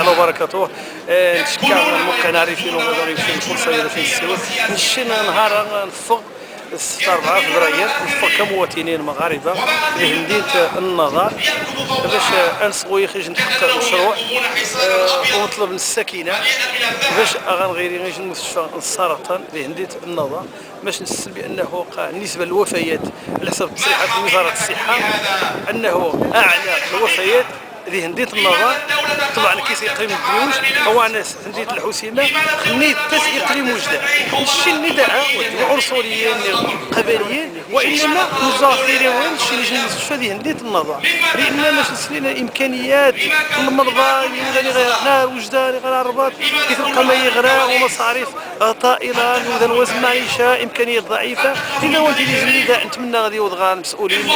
الله وبركاته. نشكر الموقعين عارفين ومدارين في الفرصه في السيوط نشينا نهار نفق 4 فبراير نفق كمواطنين مغاربه لمدينه النظر باش انسقوا يخرج نحقق المشروع ونطلب من السكينه باش غنغيري غيجي المستشفى السرطان بمدينه النظر باش نسل بانه وقع نسبه الوفيات على حسب تصريحات وزاره الصحه انه اعلى الوفيات هذه هندية النظر. طبعا كيس اقليم الديوش هو ناس هندية الحسيمه خنيت تاس اقليم وجده نشي النداء عنصريين قبليين وانما مجاهرين نشي اللي المستشفى هذه هندية النظر لان باش نسلينا الامكانيات المرضى اللي غير وجده اللي غير الرباط كيتلقى ما يغرى ومصاريف طائله وذا وزن معيشه امكانيات ضعيفه الا وانت اللي النداء نتمنى غادي يوضغ المسؤولين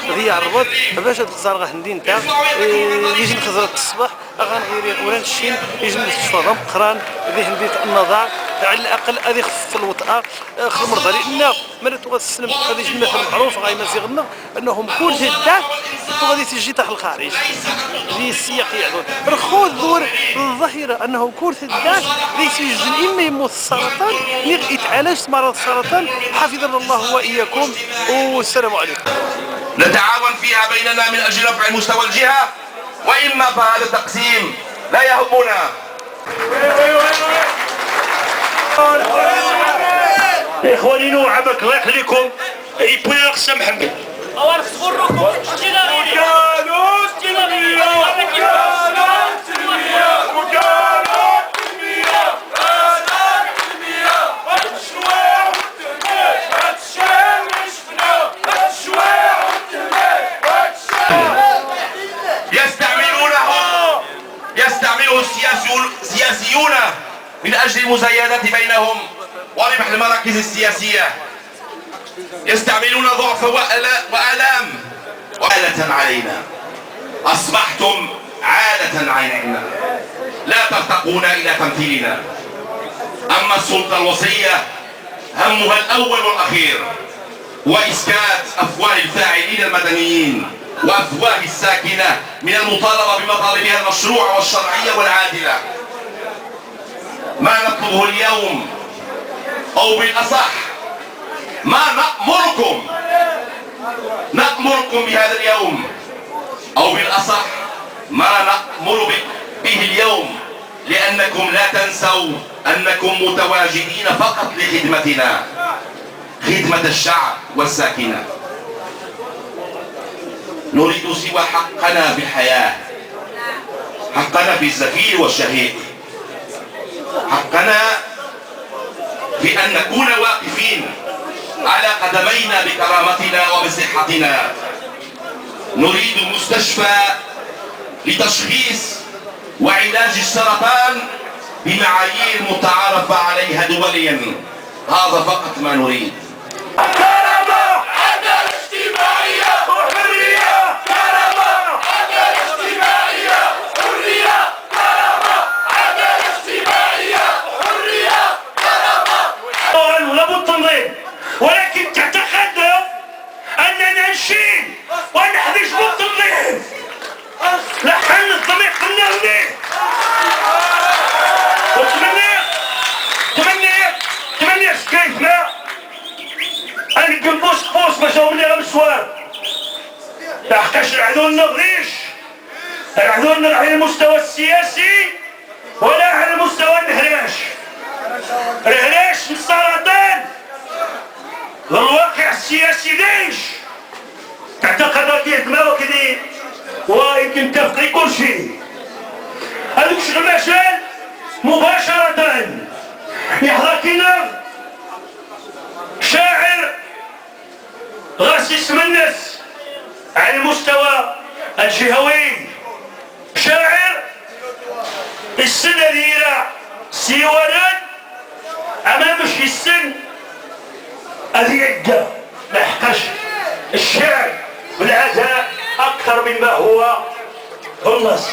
غادي الرباط باش تخزر غا هندي نتاع يجي نخزر الصباح غنغير ولا نشين يجي المستشفى قران هذه هندية النظر على الاقل هذه خف الوطأه خف المرضى لان من توسلم هذا يجي المثل المعروف غاي مزيغنا انهم كل هداك وغادي تجي تحت الخارج هذه السياق يعدون رخو الدور الظاهره انه كل هداك يسجل اما يموت السرطان يتعالج مرض السرطان حفظنا الله واياكم والسلام عليكم. نتعاون فيها بيننا من اجل رفع مستوى الجهه واما فهذا التقسيم لا يهمنا. اخواني نوعبك الله يخليكم يبوي اقسى محمد اوار صغركم يستعمله السياسيون من أجل المزايدة بينهم وربح المراكز السياسية. يستعملون ضعف وآلام وآلة علينا. أصبحتم عادة علينا لا ترتقون إلى تمثيلنا. أما السلطة الوصية همها الأول والأخير وإسكات أفواه الفاعلين المدنيين وأفواه الساكنة من المطالبة بمطالبها المشروعة والشرعية والعادلة. ما نطلبه اليوم أو بالأصح ما نأمركم بهذا اليوم أو بالأصح ما نأمر به اليوم لأنكم لا تنسوا أنكم متواجدين فقط لخدمتنا خدمة الشعب والساكنة. نريد سوى حقنا في الحياة حقنا في الزفير والشهيق حقنا في أن نكون واقفين على قدمينا بكرامتنا وبصحتنا. نريد مستشفى لتشخيص وعلاج السرطان بمعايير متعارف عليها دوليا. هذا فقط ما نريد. كرامة عدالة اجتماعية وحرية. كرامة عدالة اجتماعية حرية. كرامة عدالة اجتماعية حرية. كرامة لابد التنظيم ولكن تعتقد أننا نشيل ونحرج بالتنظيم لحن الضمير قلنا هنا تمنى كيفنا نقلبوش قوس باش هوني غير مشوار لحقاش العدو النغريش العدو على المستوى السياسي ولا على مستوى الهراش. الهراش من السرطان الواقع السياسي ليش تعتقد ديال دماغك كذي ويمكن تفقي كل شيء. هذوك شغل مشان مباشرة يحضر كنا شاعر غاس اسم الناس على المستوى الجهوي. شاعر السنة ديالها سيوانان أمام شي السن هذه عدة لحقاش الشعر بالعزاء أكثر مما هو النص.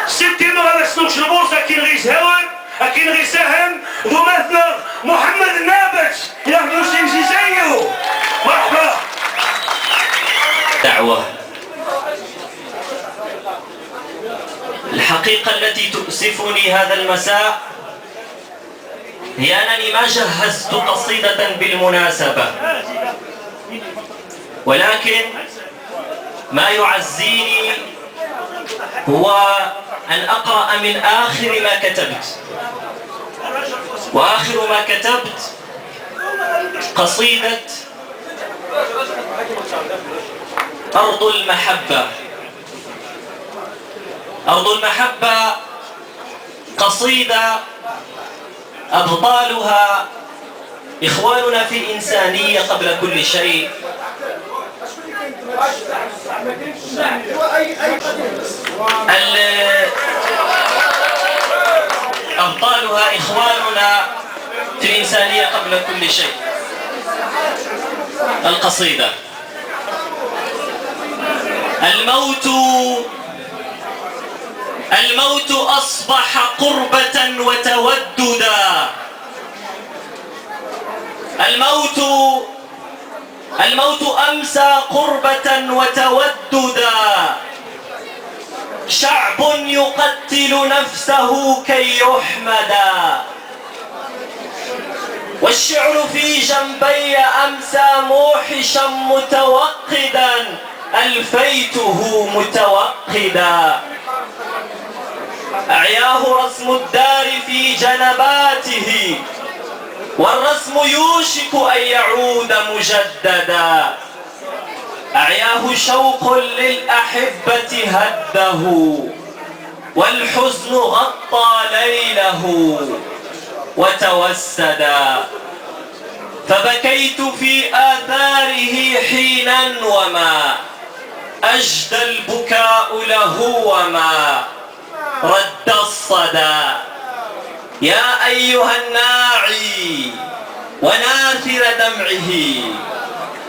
ستي ما غنسلوكش البورصة كي نغيس هوان أكين غي ساهم ذو مثل محمد النابت ياخذوا شي زيه. مرحبا. دعوة. الحقيقة التي تؤسفني هذا المساء هي أنني ما جهزت قصيدة بالمناسبة، ولكن ما يعزيني هو أن أقرأ من آخر ما كتبت، وآخر ما كتبت قصيدة أرض المحبة. أرض المحبة قصيدة أبطالها إخواننا في الإنسانية قبل كل شيء، أبطالها إخواننا في الإنسانية قبل كل شيء. القصيدة: الموت أصبح قربة وتوددا. الموت أمسى قربة وتوددا. شعب يقتل نفسه كي يحمدا. والشعر في جنبي أمسى موحشا متوقدا. ألفيته متوقدا. أعياه رسم الدار في جنباته، والرسم يوشك أن يعود مجددا. أعياه شوق للأحبة هده، والحزن غطى ليله وتوسدا. فبكيت في آثاره حينا، وما أجدى البكاء له وما رد الصدى. يا أيها الناعي وناثر دمعه،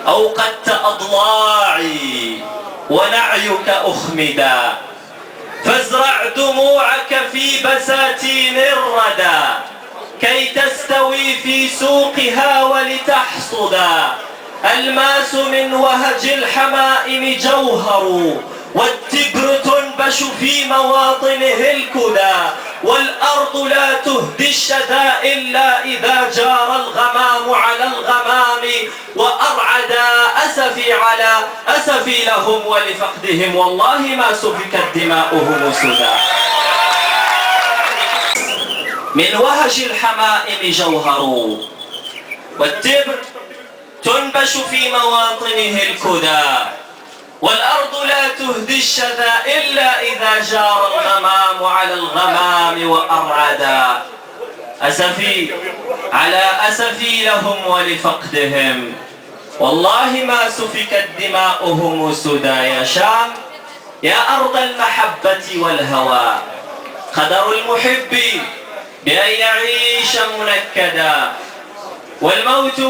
أوقدت أضلاعي ونعيك أخمدا. فازرع دموعك في بساتين الردى، كي تستوي في سوقها ولتحصدا. الماس من وهج الحمائم جوهر، والتبر تنبش في مواطنه الكدى. والأرض لا تهدي الشذا إلا إذا جار الغمام على الغمام، وأرعدا أسفي على أسفي لهم ولفقدهم، والله ما سفكت دماؤهم سدى. من وهج الحمائم جوهر، والتبر تنبش في مواطنه الكدى. والأرض لا تهدي الشذا إلا إذا جار الغمام على الغمام وأرعدا. أسفي على أسفي لهم ولفقدهم، والله ما سفكت دماؤهم سدى. يا شام، يا أرض المحبة والهوى، قدر المحب بأن يعيش منكدا. والموت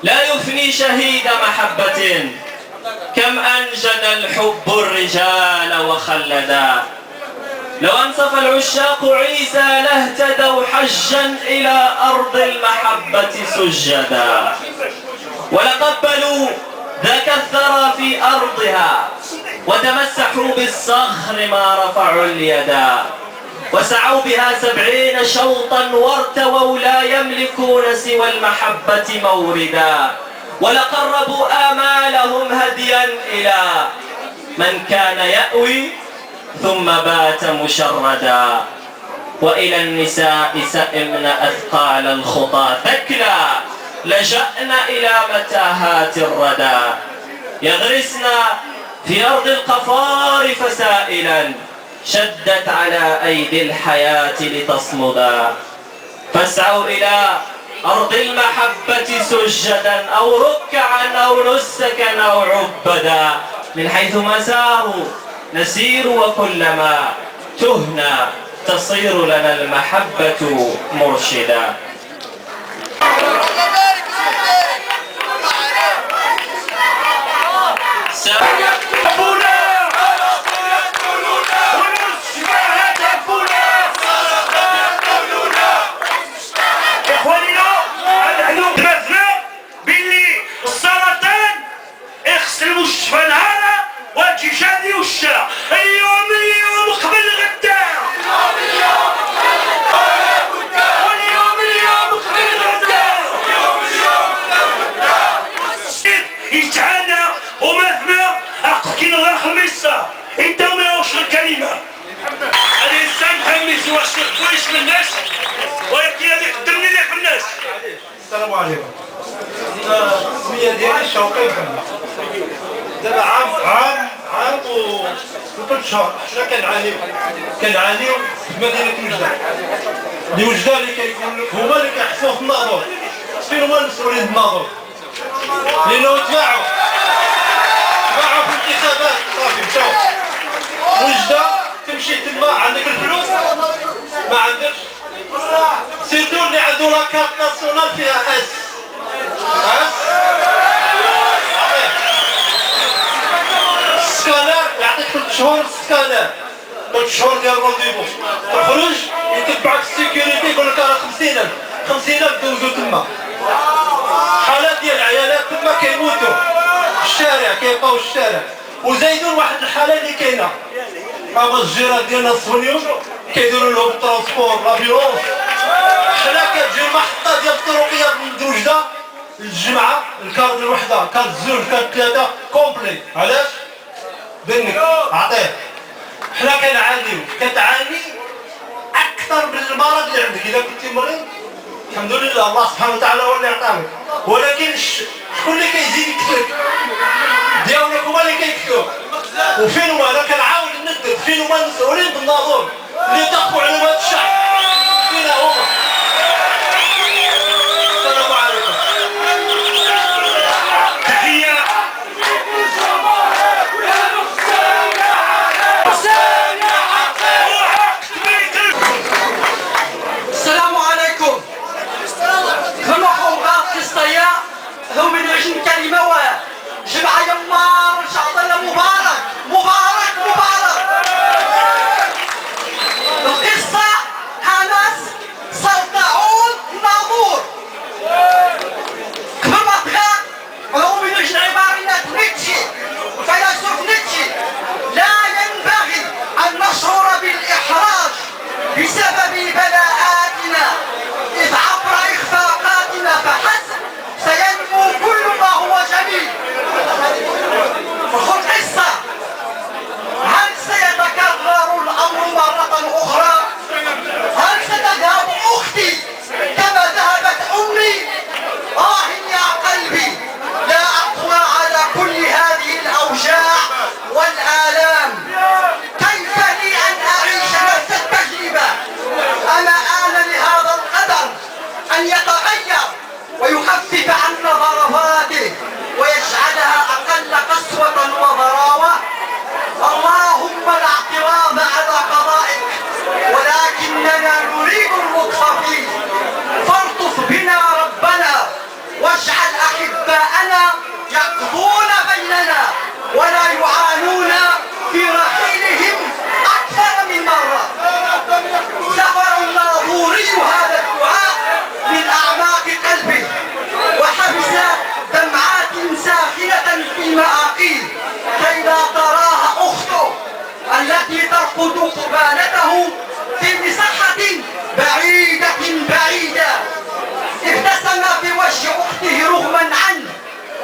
لا يفني شهيد محبة، كم أنجد الحب الرجال وخلدا. لو أنصف العشاق عيسى لاهتدوا حجا إلى أرض المحبة سجدا. ولقبلوا ذاك الثرى في أرضها، وتمسحوا بالصخر ما رفعوا اليدا. وسعوا بها 70 شوطا، وارتووا لا يملكون سوى المحبة موردا. ولقربوا آمالهم هديا إلى من كان يأوي ثم بات مشردا. وإلى النساء سئمن أثقال الخطى ثكلا، لجأنا إلى متاهات الردى. يغرسن في أرض القفار فسائلا، شدت على أيدي الحياة لتصمدا. فاسعوا إلى أرض المحبة سجدا، أو ركعا أو نسكا أو عبدا. من حيث ما ساروا نسير، وكلما تهنا تصير لنا المحبة مرشدا. اسم الناس ولكن هذا يقدمني ليه في الناس. السلام عليكم. السمية ديالي شوقي محمد. دابا عام و3 شهور حنا كنعانيو في مدينة وجدة. وجدة اللي كيكون هما اللي كيحسوا في الناظور. فين هما المسؤولين بالناظور؟ لأنه تباعوا في الانتخابات صافي مشاو. وجدة تمشي تما عندك الفلوس ما عندكش. سيرتو اللي عنده لاكارت ناسيونال فيها اس سكانر يعطيك 3 شهور سكانر 3 شهور ديال رونديفو تخرج يتبعك السيكوريتي يقول لك راه 50,000 دوزو تما. حالات ديال العيالات تما كيموتوا في الشارع كيبقاو في الشارع. وزايدون واحد الحاله اللي كاينه هما الجيران ديالنا الصغنيون كيديروا لهم الترونسبور لافيونس. حنا كتجي المحطه ديال الطرقيه من وجده الجمعه الكارد الوحده كارد الزوج كارد 3 كومبلي. علاش؟ بنك عطيه. حنا كتعاني اكثر من المرض اللي عندك. اذا كنتي مريض الحمد لله الله سبحانه وتعالى هو اللي عطاك، ولكن شكون اللي كيزيد يكفيك؟ ديالك هما اللي كيكفيوك. وفين هما؟ انا كنعاود ندد فين هما المسؤولين بالناظور اللي تقفوا على هذا الشعب؟ فين هما؟ السلام عليكم. تحية السلام عليكم. كما حوغا قصتيا هم من 20 كلمة وجمعة يمار إن شاء الله مبارك مبارك مبارك. القصة حماس سلطعون ناظور قبل ما تغا هو من 20 عبارة نيتشه الفيلسوف نيتشه لا ينبغي أن نشعر بالإحراج بسبب بلاءاتنا إذ عبر إخفاقاتنا فحسب سينمو كل ما هو جميل. خذ قصة. هل سيتكرر الأمر مرة أخرى؟ هل ستذهب أختي كما ذهبت أمي؟ يا قلبي لا أقوى على كل هذه الأوجاع والآلام. كيف لي أن أعيش نفس التجربة؟ أما آن لهذا القدر أن يتغير ويخفف عنا ضرباته ويجعلها أقل قسوة وضراوة. اللهم لا اعتراض على قضائك ولكننا نريد اللطف فيه. فالطف بنا ربنا واجعل أحباءنا يقضون بيننا ولا يعانون في رحيلهم أكثر من مرة. سفر الناظوري هذا الدعاء من أعماق قلبه وحبس دمعات ساخنة في المآقيل كي لا تراها أخته التي ترقد قبالته في مساحة بعيدة. ابتسم في وجه أخته رغما عنه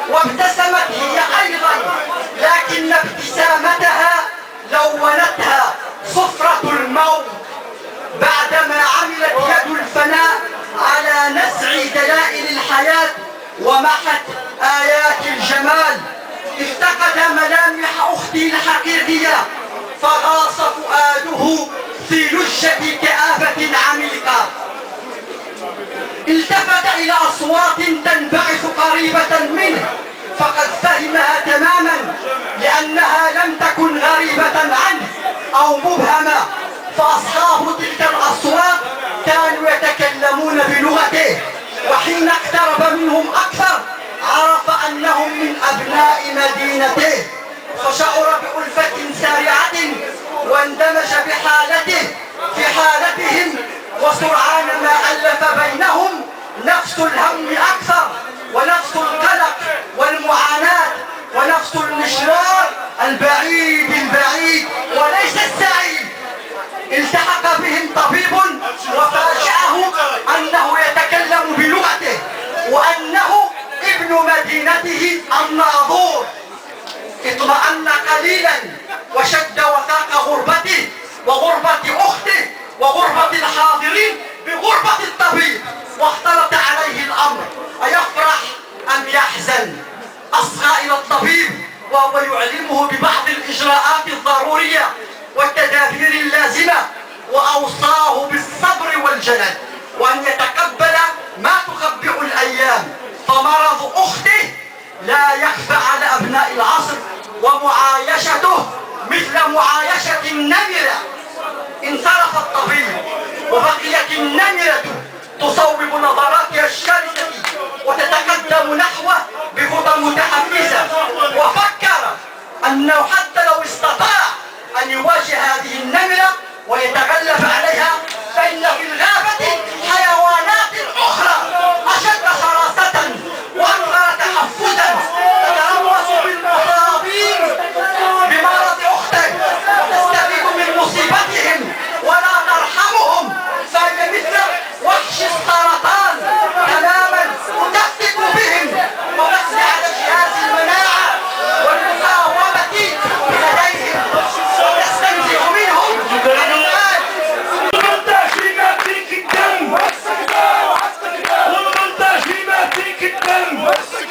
وابتسمت هي أيضا، لكن ابتسامتها لونتها صفرة الموت بعدما عملت يد الفناء على نزع دلائل الحياة ومحت آيات الجمال. افتقد ملامح أختي الحقيقية فغاص فؤاده في لجة كآبة عميقة. التفت إلى أصوات تنبعث قريبة منه فقد فهمها تماما لأنها لم تكن غريبة عنه أو مبهمة. فأصحاب تلك الأصوات كانوا يتكلمون بلغته، وحين اقترب منهم أكثر عرف أنهم من أبناء مدينته فشعر بألفة سارعة واندمج بحالته في حالتهم. وسرعان ما ألف بينهم نفس الهم أكثر ونفس القلق والمعاناة ونفس المشوار البعيد وليس السعيد. التحق بهم طبيب وفاجأه أنه يتكلم بلغته وأنه ابن مدينته الناظور. اطمأن قليلا وشد وثاق غربته وغربة أخته وغربة الحاضرين والجلد، وأن يتقبل ما تخبئ الأيام، فمرض أخته لا يخفى على أبناء العصر، ومعايشته مثل معايشة النمرة. انصرف الطبيب وبقيت النمرة تصوب نظراتها الشرسة وتتقدم نحوه بخطى متحمسة، وفكر أنه حتى لو استطاع أن يواجه هذه النمرة ويتغلب عليها، فإن في الغابة حيوانات أخرى أشد شراسة وأكثر تحفزا تتلوث بالمصابين بمرض أخته، تستفيد من مصيبتهم ولا ترحمهم، فهي مثل وحش السرطان تماما، تفتك بهم وتقضي على جهاز المناعة والمقاومة لديهم وتستنزع منهم الآن. والمنتج بما فيك الدم والمنتج بما فيك الدم والمنتج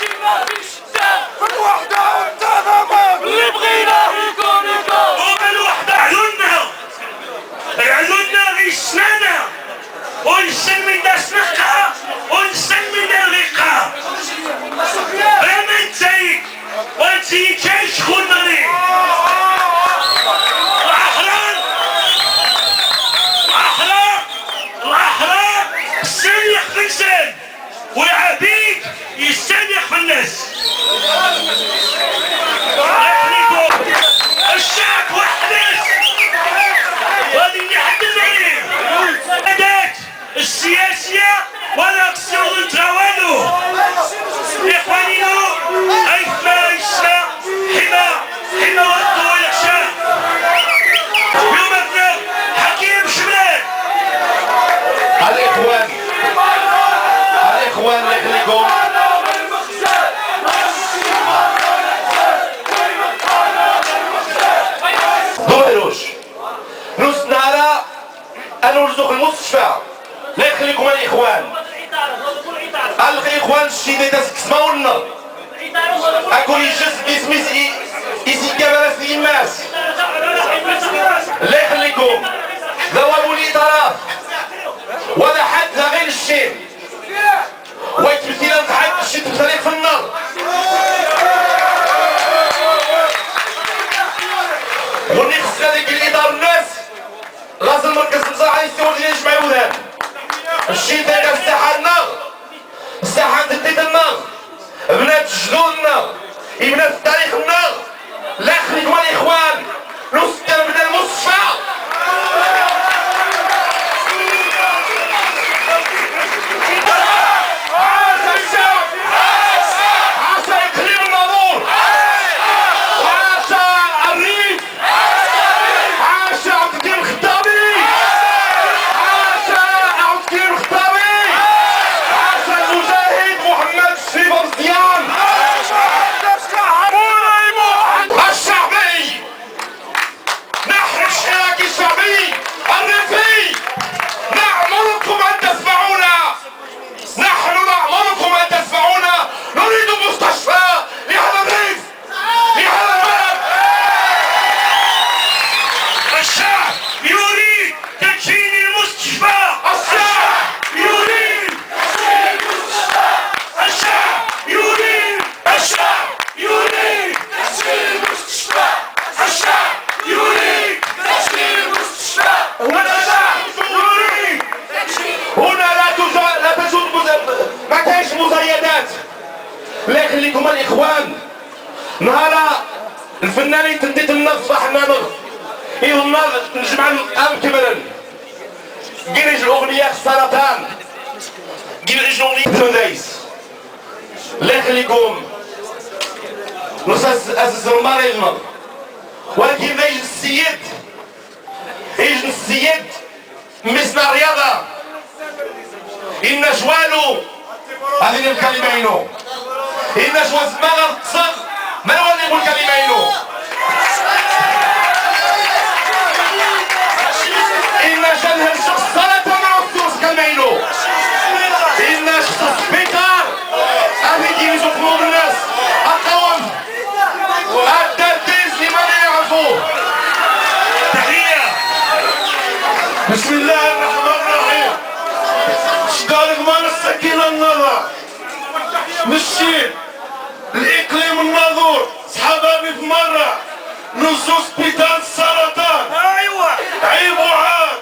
بما فيش الدم بالوحدة والتضامن اللي بغيناه يكون وبالوحدة عيوننا غيشنانا ونشن من داس نقع ونشن من الغيقة راه نتايك وانتي كاين شكون مريض الأحرار السانيق في الإنسان والعبيد يستانيق في الناس. الشعب وحدث وهذه اللي حدث عليه الأداة السياسية ولا قصير والو إخواننا أيثما يسمى حما والطوى يخشى يمثل حكيم شمال. الإخوان الله يخليكم، دوروش نص نهار أنرزق المستشفى. لا يخليكم الإخوان، الإخوان الشديد تسمعوا لنا أكون يجس إسمي كاميرا في الناس. لا يخليكم ذوبوا الإطارات ولا حد غير الشيء ويتمثل الحد الشيء تبتليق في النار. ونخص هذيك الإدارة الناس لازم المركز المزرعة يستوعب ديال يجمع الولاد. الشيء تاعنا في الساحة النار، الساحة تديت النار، بنات جدودنا، بنات التاريخ النار. لا يخليكم الإخوان نسكن بدا المستشفى. لا يخليكم الإخوان، نهار الفنانين تديت النار صباح النهار النار نجمع الأم كملا قريج الأغنية السرطان قريج الأغنية الثلاث. لا يخليكم نص أسس المريض، ولكن يجي السيد مثل الرياضة إن جوالو هذين الكلمين إن جواز ما غتصل ما نولي نقول كلمين إن جنها الشخص صلاة ما نوصلوش كلمين إن شخص السبيطار هذه كيفاش قلوب الناس القوم التركيز لمن يعرفوه. تحية بسم الله الرحمن الرحيم. شقالك مال السكينة النظر مشيت الإقليم الناظور صحابي في مرة نزو سبيطار السرطان. أيوة عيب وعاد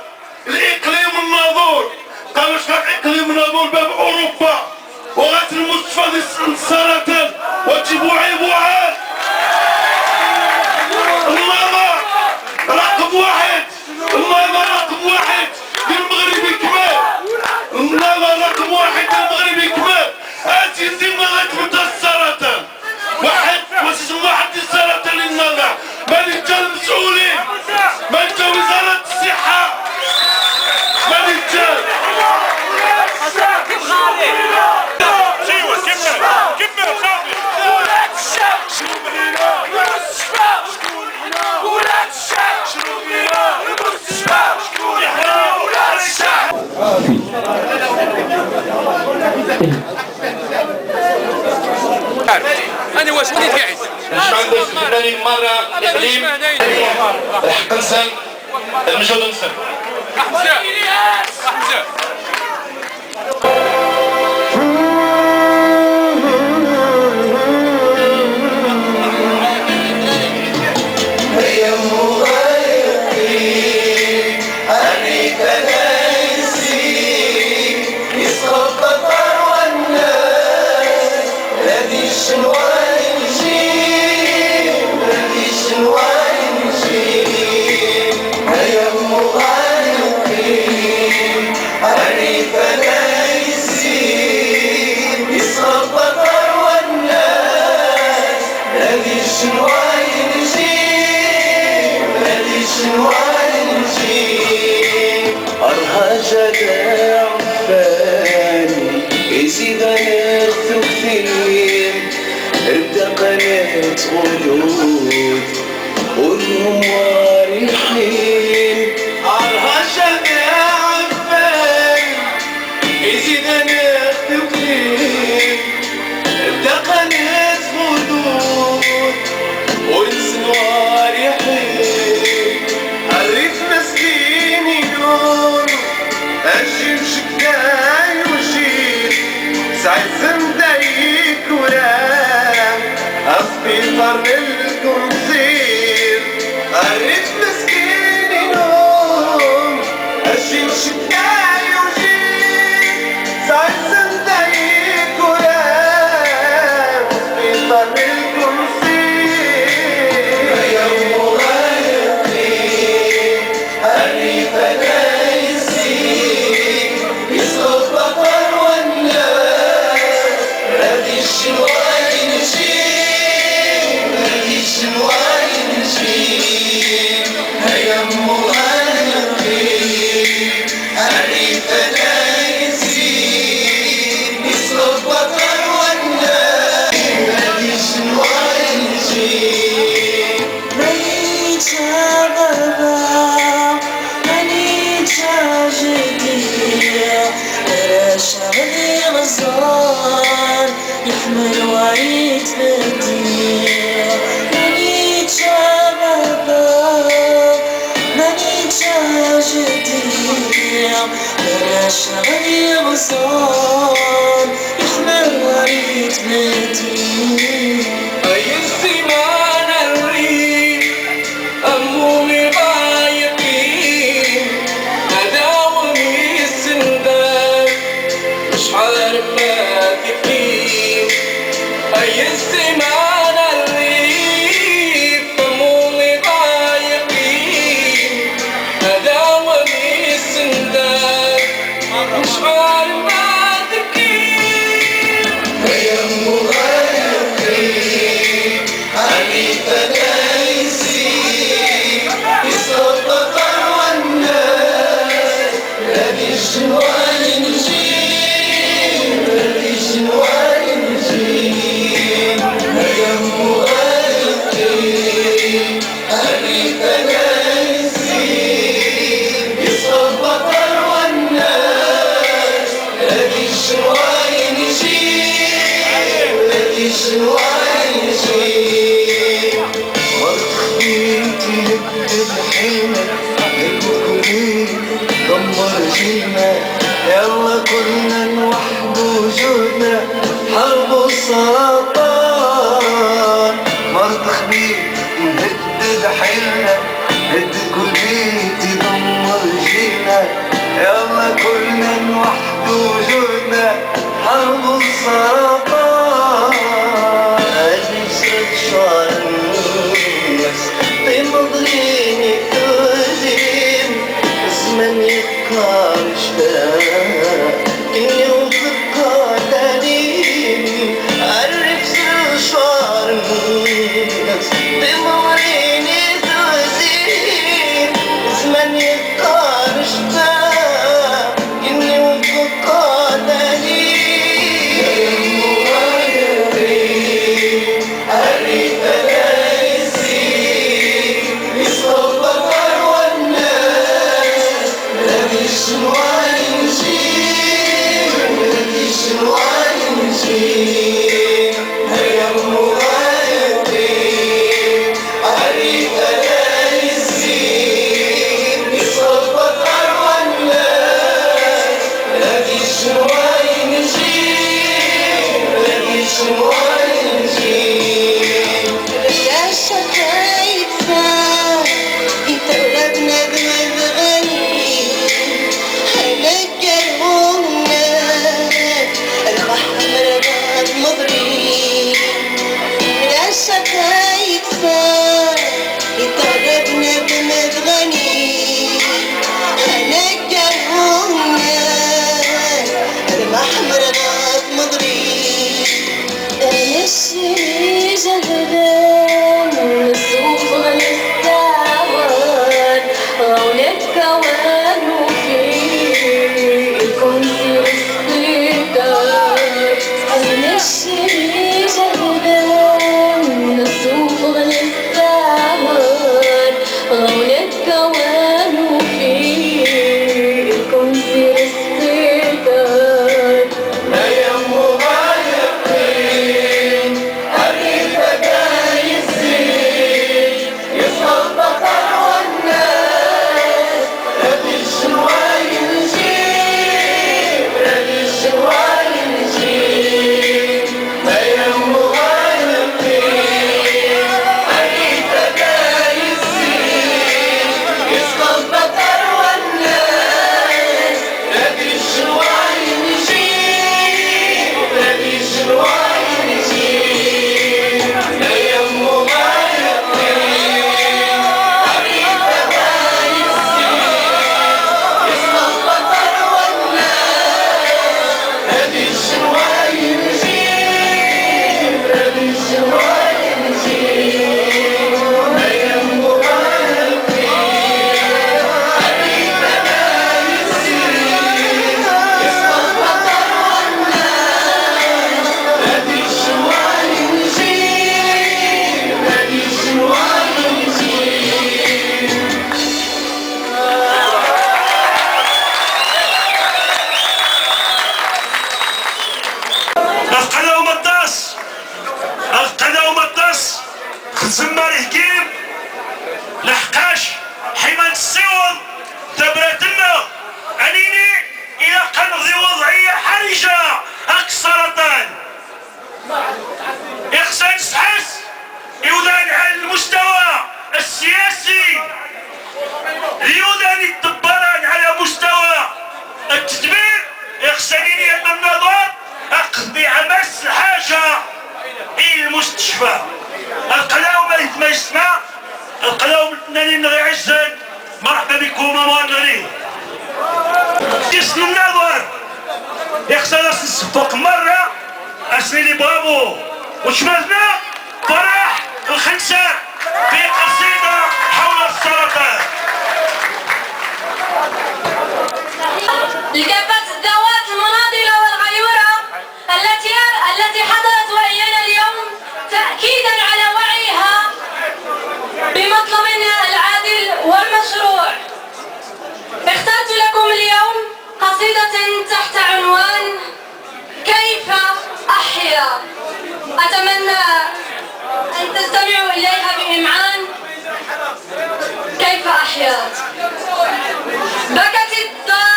الإقليم الناظور قالوا شحال إقليم الناظور باب أوروبا وغات المستشفى ديال السرطان وتجيبوا عيب وعاد. النظر رقم واحد، النظر رقم واحد ديال المغربي كمال، النظر رقم واحد ديال المغربي كمال. هاتي زينا غتبدا السرطان واحد واحد السرطان للنظر. من انت المسؤولين؟ من انت وزارة الصحة؟ من انت؟ أنا واش وليت قاعد؟ مش عندك ثاني مرة الإقليم الحق نسال المجهود نسال. حمزة حمزة يدمر جيلنا. يلا كلنا نوحد وجودنا، حرب السرطان مرض خبيث نهدد حيلنا، هد كل بيت يدمر جيلنا. يلا كلنا نوحد وجودنا، حرب السرطان. نسرد شعر الناس بمضغين التوزين، زمن يبقى مشتاق كني وتبقى دليل. عرف سر شعر الناس بمضغين التوزين، زمن يبقى مشتاق كني وتبقى دليل. زمار هكيم لحقاش حماية السيوط ثبرتنا أنيني إلى قنغذي وضعية حرجة هاك السرطان يخصن تحس يودان على المستوى السياسي يودان يتدبران على مستوى التدبير يخصنيني النظر أقضي عمس الحاجة إلى المستشفى القلاوم ما يسمع القلاوم ناني نغي عزان مرحبا بكم موانغري جسم النظر يخسر الصفوق مرة أسنيني بابو وشمالنا فرح الخنسة في قصيدة حول السرطان لكافة الدعوات المناضلة والغيورة التي حضرت وإيانا اليوم تأكيدا على وعيها بمطلبنا العادل والمشروع، اخترت لكم اليوم قصيدة تحت عنوان كيف أحيا. أتمنى أن تستمعوا إليها بإمعان. كيف أحيا. بكت الدار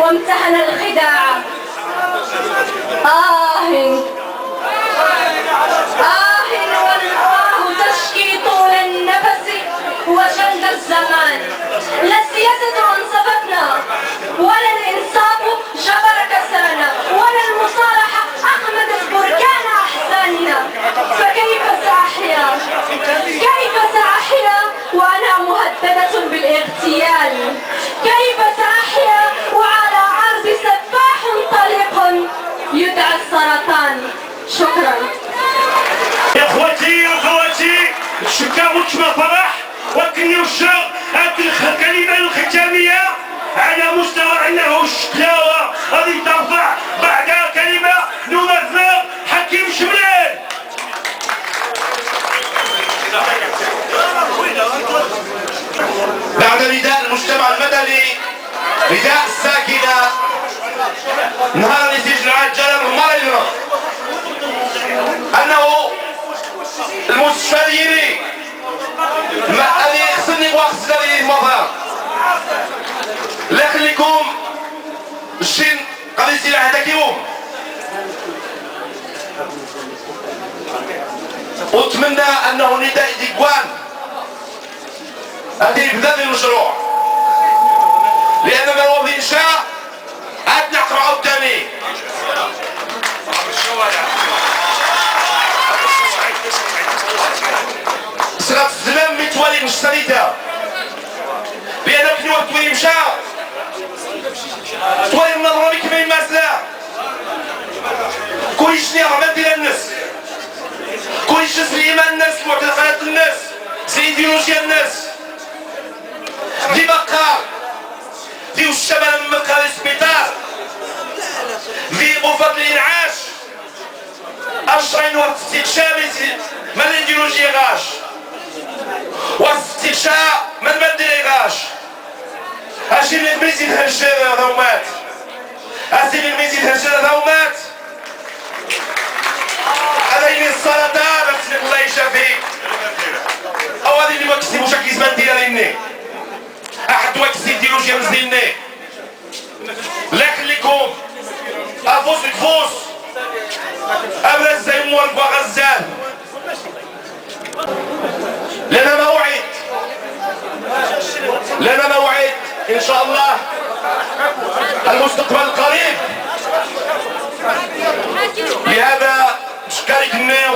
وامتهن الخداع. والله تشكي طول النفس وجلد الزمان. لا السياسة أنصفتنا، ولا الإنصاف جبر كسرنا، ولا المصالحة أخمدت بركان أحزاننا. فكيف سأحيا؟ كيف سأحيا وأنا مهددة بالاغتيال؟ كيف سأحيا وعلى عرض سفاح طليق يدعى السرطان؟ شكرا. يا اخوتي واخواتي، الشكا وكما فرح وكنوشا هذه الكلمه الختاميه على مستوى انه الشكاوى غادي ترفع بعدها كلمه نمثل حكيم شملان. بعد نداء المجتمع المدني، نداء الساكنه نهار نسيج العجله المريضه انه المستشفى ديالي اللي خصني بواحد لي المظهر لا خليكم الشين غادي يصير هذاك يوم. ونتمنى انه نداء ديكوان غادي يبدا بالمشروع، لان ما هو بإنشاء عاد نقرأ قدامي. صغات الزمان متوالي مش سنيتها، لأن كل وقت وين مشى توالي النظرة كما يماسلا كلش نعمة ديال الناس، كلش سليمة الناس، معتقدات الناس، ايديولوجيا الناس دي بقى دي الشباب من مقال السبيطار دي غرفة الإنعاش أشرين واستكشاف من الايديولوجيا غاش واستكشاف من بدل غاش أشي من الميزين هالشيء هذا ومات أسي من الميزين هالشيء هذا ومات هذا يمين السرطان أسلك الله يشافيك أو هذا اللي ما كسبوش كيزمان ديالي أحد واكسي ايديولوجيا مزديني لا خليكم أفوس الكفوس أبرز زي موالك وغزال لنا موعد إن شاء الله المستقبل القريب. لهذا شكارك الناو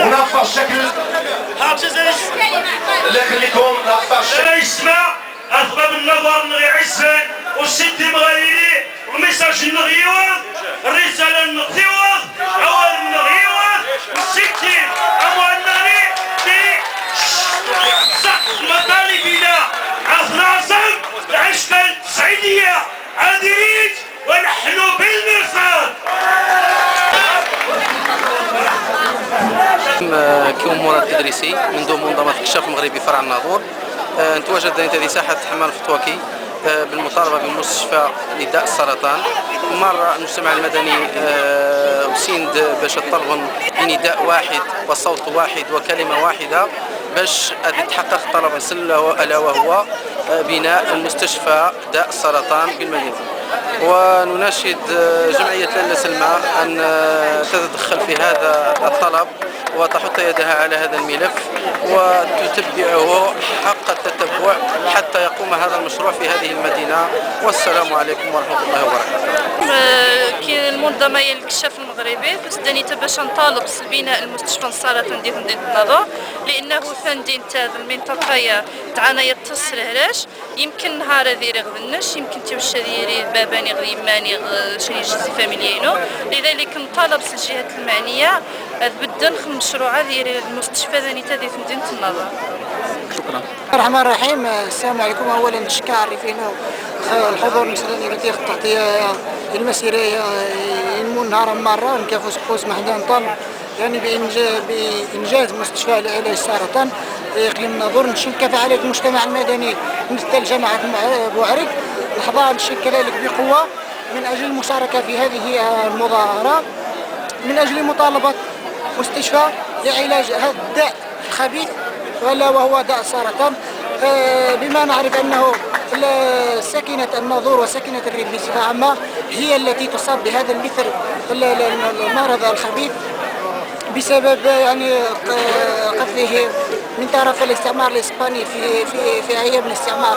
ونفع الشكل لا خليكم نفع الشكل لا يسمع أسباب النظر نغي عسان والست مغيري والميساج النغيوض الرسالة النغيوض أول النغيوض والست أموال النغي في سقف مطالبنا أخلاصا العشق السعيدية عادلين ونحن بالمرصاد. كأمور التدريسي منذ منظمة الكشاف المغربي فرع الناظور نتواجد في ساحة حمام فتواكي بالمطالبة بمستشفى نداء السرطان. مر المجتمع المدني وسيند باش طلب بنداء واحد وصوت واحد وكلمة واحدة باش يتحقق طلب سله ألا وهو بناء المستشفى داء السرطان بالمدينة. ونناشد جمعية لاله سلمى أن تتدخل في هذا الطلب وتحط يدها على هذا الملف وتتبعه حق التتبع حتى يقوم هذا المشروع في هذه المدينة. والسلام عليكم ورحمة الله وبركاته. كاين المنظمة هي الكشاف المغربي فاستنيت باش نطالب بناء المستشفى السرطان ديال مدينة الناظور لأنه ثندين تاع المنطقة تعاني يتصل علاش يمكن نهار هذي غدناش يمكن تمشى ديالي باباني غير يماني شري جزء فاميليينو. لذلك نطالب الجهات المعنية بدل مشروع ديال المستشفى ثاني تاع مدينة الناظور. شكرا. الرحمن الرحيم. السلام عليكم. اولا نشكر عارفين الحضور المسلمين اللي تيخ التغطيه المسيريه ينمون نهار مره نكافو سقوس محدا نطالب يعني بانجاز مستشفى لعلاج السرطان اقليم الناظور. نشكر كفاءة المجتمع المدني مثل جماعه بوعرك الحضاره نشكر كذلك بقوه من اجل المشاركه في هذه المظاهره من اجل مطالبه مستشفى لعلاج هذا الداء الخبيث ولا وهو داء السرطان. بما نعرف أنه ساكنة الناظور وساكنة الريف بصفة عامة هي التي تصاب بهذا المثل المرض الخبيث بسبب يعني قتله من طرف الاستعمار الإسباني في أيام الاستعمار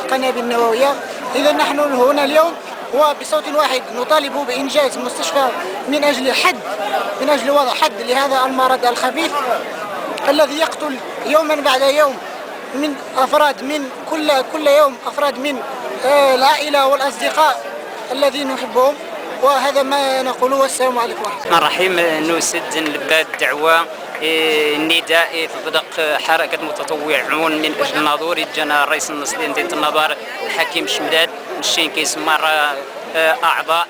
بالقنابل النووية. إذا نحن هنا اليوم وبصوت واحد نطالب بإنجاز مستشفى من أجل وضع حد لهذا المرض الخبيث الذي يقتل يوما بعد يوم من أفراد من كل يوم أفراد من العائلة والأصدقاء الذين نحبهم. وهذا ما نقوله والسلام عليكم ورحمة الله. الرحيم. نسد نلبى الدعوة النداء تطلق حركة متطوعون من أجل الناظور. جانا الرئيس النصلي مدينة النظر الحكيم شمداد الشين كيسمر أعضاء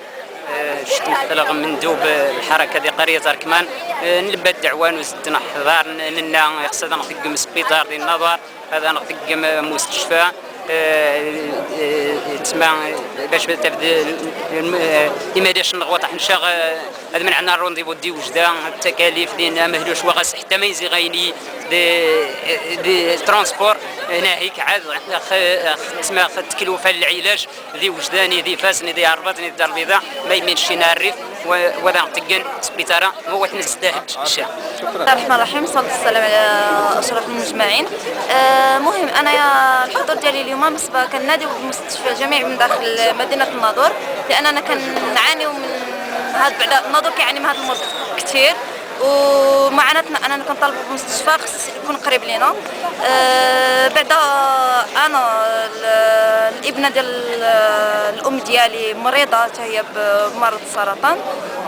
شتمثل مندوب الحركة دي قرية زركمان. نلبى الدعوة نزد نحضر لنا خصنا نخدم سبيطار ديال النظر، هذا نخدم مستشفى تسمى باش إماداش نغوط حنشا هذا من عندنا الرونديفو دي وجدة التكاليف ديالنا مهلوش وغاس حتى ما يزي غيني دي ترانسبور هنا هيك عاد تسمى تكلفة العلاج ذي وجداني ذي فاسني ذي عرباتني ذي دار البيضاء ما يمينش نعرف وذا نتقن سبيطارة هو تنستاهل الشيء. بسم الله الرحمن الرحيم. صلى السلام على أشرف المجمعين. مهم أنا الحضور ديالي اليوم بسبب كناديو بمستشفى جامعي من داخل مدينة الناظور، لأننا كنعانيو من هذا بعد الناظور كيعاني من هذا المرض كثير، ومعاناتنا اننا كنطالبوا بمستشفى خص يكون قريب لينا. بعد انا الابنه ديال الام ديالي مريضه حتى هي بمرض السرطان،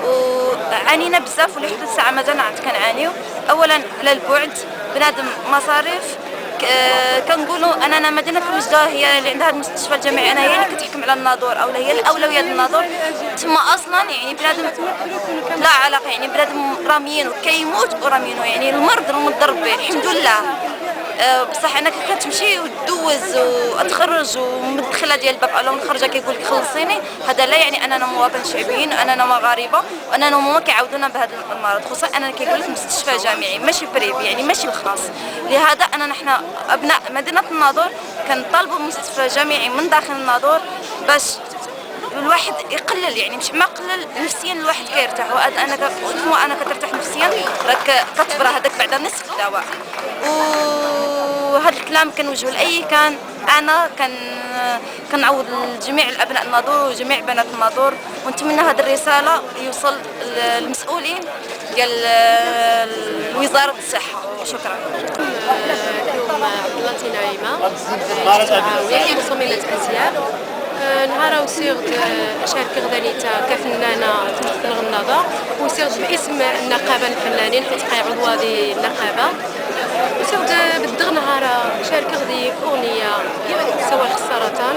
وعانينا بزاف ولحد الساعه مازال كنعانيو. اولا على البعد بنادم مصاريف، كنقولوا اننا مدينه الوجده هي اللي عندها المستشفى الجامعي، انا هي اللي كتحكم على الناظور او هي الاولويه ديال الناظور. تما اصلا يعني بنادم لا علاقه، يعني بنادم راميينو كيموت وراميينو، يعني المرض المضر به الحمد لله. بصح انا كتمشي وتدوز وتخرج ومدخله ديال الباب على الخرجه كيقول لك خلصيني، هذا لا يعني اننا مواطن شعبيين واننا مغاربه واننا هما كيعاودونا بهذا المرض، خصوصا اننا كيقول لك مستشفى جامعي ماشي بريفي يعني ماشي الخاص. لهذا اننا نحن ابناء مدينه الناظور كنطالبوا مستشفى جامعي من داخل الناظور باش الواحد يقلل، يعني مش ما قلل نفسيا الواحد كيرتاح. انا كترتاح نفسيا راك كتبرى هذاك بعد نصف الدواء. وهذا الكلام كنوجهه لاي كان انا كنعوض لجميع الابناء الناظور وجميع بنات الناظور، ونتمنى هذه الرساله يوصل للمسؤولين ديال وزاره الصحه. شكرا. اليوم عطلتي نعيمه معاويه مصممه ازياء. نهار وسيرت شارك غدانيتا كفنانه تمثل النظر، وسيرت باسم النقابه الفنانين حيت عضوه ديال النقابه. وسيرت بالدغ نهار شارك غدي اغنيه سواء السرطان،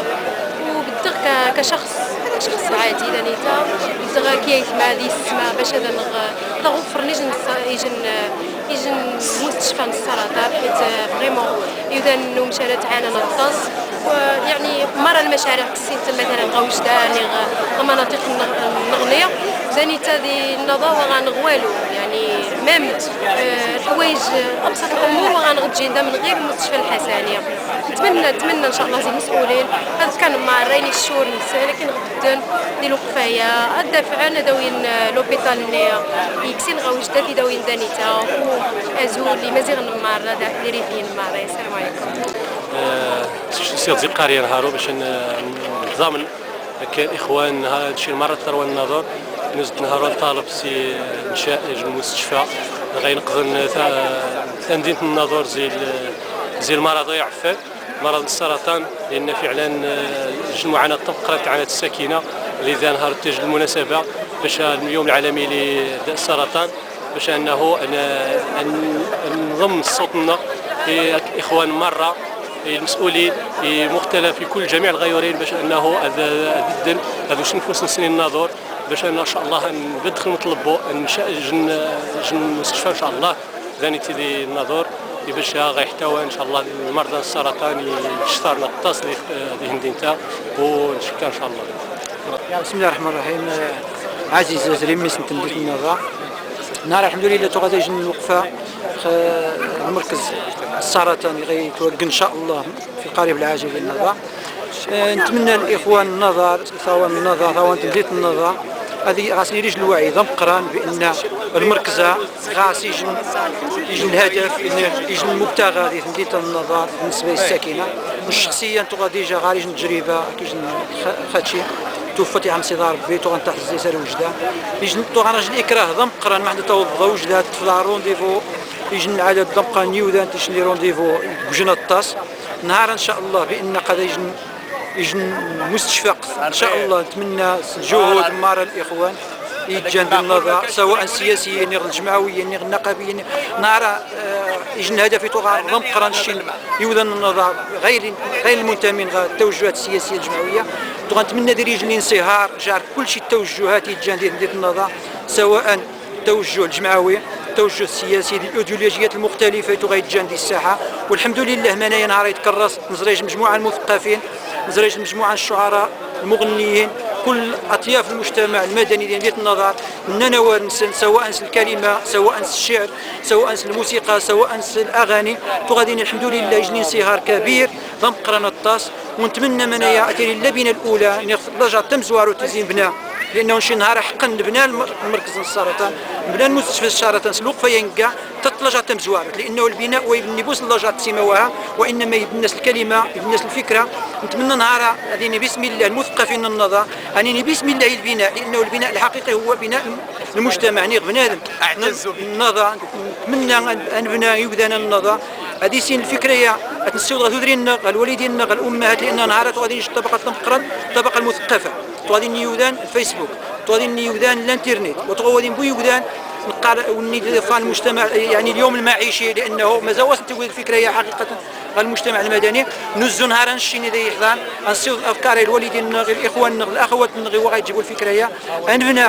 وبالدغ كشخص عادي دانيتا بالدغ كيسمع دي السماء باش هذا نغفر يجن مستشفى السرطان، حيت فريمون اذا مشارة تعانى نغطاس يعني مرة المشاريع كسيت مثلا غوجداني مناطق النغنية زانيتا دي النظافة غنغوالو، يعني ميم الحوايج ابسط الامور وغنغتجي من غير المستشفى الحسنيه. نتمنى ان شاء الله زي المسؤولين هذا كان مع راني الشهور نسا، لكن غدا ديالو كفايه الدافع انا داوين لوبيتال يكسين غوجدات داوين دانيتا وازول اللي مازال نمار داك اللي ريفين مار. السلام عليكم. سير زي قاريه نهارو باش نضامن كاين اخوان هادشي المره ثروه النظر نزد نهارو طالب سي انشاء المستشفى غينقذ مدينه الناظور زي المرض يعفن مرض السرطان، لان فعلا المعاناه تبقى تعاني السكينه. لذا نهار تجي المناسبه باش اليوم العالمي لداء السرطان باش انه نضم صوتنا اخوان مره المسؤولين في مختلف في كل جميع الغيورين باش انه هذا واش نفوس نسنين الناظور باش ان شاء الله ندخل نطلبوا انشاء جن مستشفى ان شاء الله ثاني تي الناظور باش غيحتوي ان شاء الله المرضى السرطان يشترنا الطاس ديال مدينتها ونشكر ان شاء الله. بسم الله الرحمن الرحيم. عزيز زريمي سمت مدينة النظر نهار الحمد لله تغادي جن الوقفه المركز السرطاني غيتوقع ان شاء الله في القريب العاجل النظر. نتمنى الاخوان النظر ثواني النظر ثواني تمديد النظر هذه غاس يريج الوعي ضم قران بان المركز غاس يجي الهدف يجي المبتغى ديال تمديد النظر بالنسبه للساكنه. والشخصيا تو ديجا غادي التجربه كيجي خاتشي توفت عام صدار بيتو غنتحت الزيسار وجده يجي تو غنرجع الاكراه ضم قران ما عندها توضا وجده في رونديفو يجي العدد ضم نيودان تيجي رونديفو بجنا الطاس نهار ان شاء الله بان قد يجي مستشفى ان شاء الله. نتمنى الجهود مار الاخوان يتجاند النظر سواء سياسيين الجمعويين النقابيين نرى يجي الهدف يتوغا ضم قران الشين يوذن النظر غير المنتمين التوجهات السياسيه الجمعويه. نتمنى دير يجي انصهار جار كل شيء التوجهات يتجاند ديال النظر سواء التوجه الجمعوي التوجه السياسي الايديولوجيات المختلفه غيتجاند الساحه. والحمد لله منايا نهار يتكرس نزريج مجموعه المثقفين نزريج مجموعه الشعراء المغنيين كل اطياف المجتمع المدني ديال النظر اننا ونسن سواء الكلمه سواء الشعر سواء الموسيقى سواء الاغاني غاديين الحمد لله يجني انصهار كبير ضم قرن الطاس. ونتمنى منايا اتي اللبنه الاولى نخرج تم زوار وتزيين بناء لانه شي نهار حقا بنى المركز السرطان بنى المستشفى السرطان سلوق فينكا تطلع تم زوارت لانه البناء ويبني بوس اللجات سماوها وانما يبني الكلمه يبني الفكره. نتمنى نهار هذه بسم الله المثقفين النظر انني بسم الله البناء لانه البناء الحقيقي هو بناء المجتمع بنادم النظر. نتمنى ان بنى يبدأ النظر هذه سين الفكريه تنسيو ذرينا الوالدين الامهات لان نهارات غادي نجي الطبقه المقرن الطبقه المثقفه غادي نيودان الفيسبوك غادي نيودان الانترنت وغادي نيودان ونفان المجتمع يعني اليوم المعيشي لانه مازال تنتوي الفكريه حقيقه المجتمع المدني نزو نهار نشيني ذي يحضان نسيو الافكار الوالدين الاخوان الاخوات وغيجيبوا الفكريه نبنى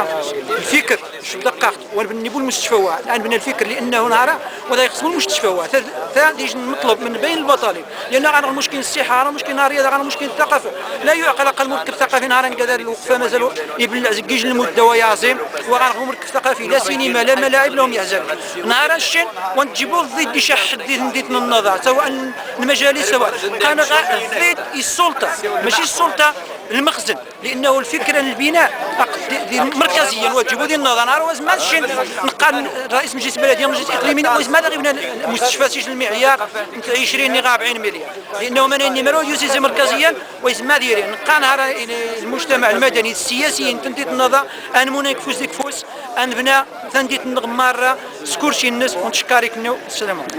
الفكر شو دققت ونبنيبوا المستشفيات نبنى الفكر لانه نهار وذا يقسموا المستشفيات ثاني يجي نطلب من بين المطالب لان غير المشكل الصحه راه مشكل الرياضه غير مشكل الثقافه لا يعقل اقل مركب ثقافي نهار كذا الوقفه مازالوا يبلع زكيج المده ويعزم وغير مركب ثقافي لا سينما لا ملاعب لهم يعزم نهار الشين ونجيبوا الضيد يشح ديتنا النظر سواء المجالس سواء كان الضيد السلطه ماشي السلطه المخزن لانه الفكره البناء مركزيا واجبوا ديال النظر نهار وزمان الشين نقال رئيس مجلس البلديه مجلس اقليمي وزمان غيبنى المستشفى سجل المعيار 20 40 مليار لانه من النمرو يسيس مركزيا ويسمى ديالي نقال نهار المجتمع المدني السياسيين تنديت النظر انمونا كفوس ديك فوس انبنى تنديت النغماره سكورشي الناس ونتشكارك السلام عليكم.